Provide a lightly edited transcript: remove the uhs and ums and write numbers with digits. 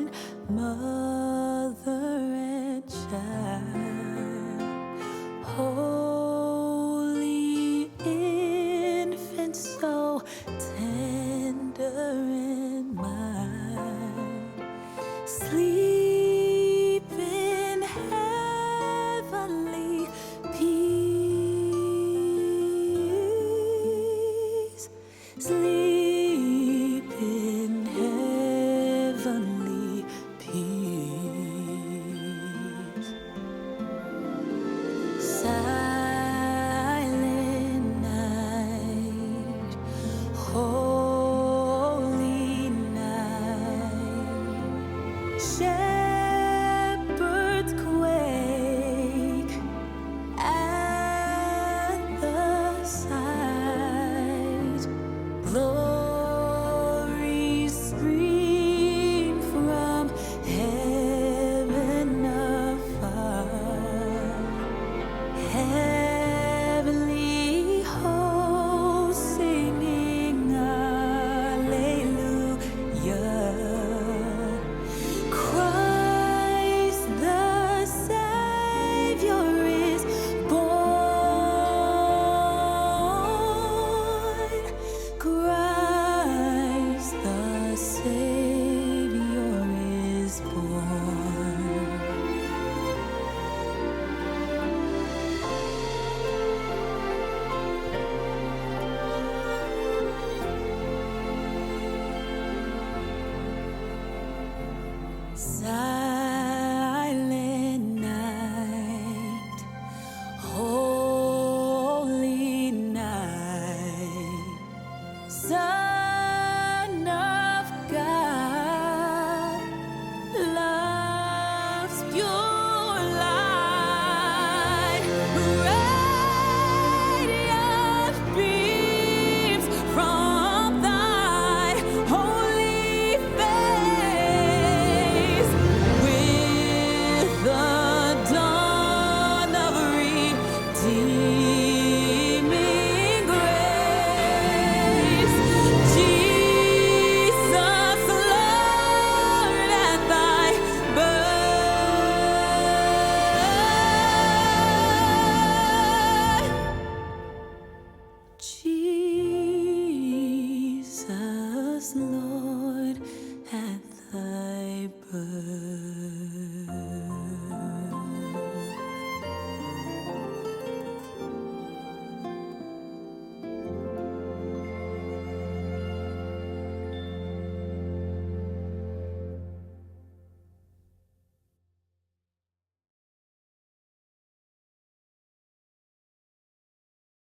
join mother and child. Holy infant, so tender and mild, sleep in heavenly peace. Sleep in heavenly peace. Silent night, holy night, shepherds quake at the sight. Glories stream from heaven afar. Heavenly hosts singing Alleluia. Christ the Savior is born. Christ the Savior is born. Silent night, holy night, Son of God, love's pure light, radiant beams from thy holy face. With the dawn of redeeming grace, Jesus, Lord, at thy birth. Jesus, Lord, at thy birth.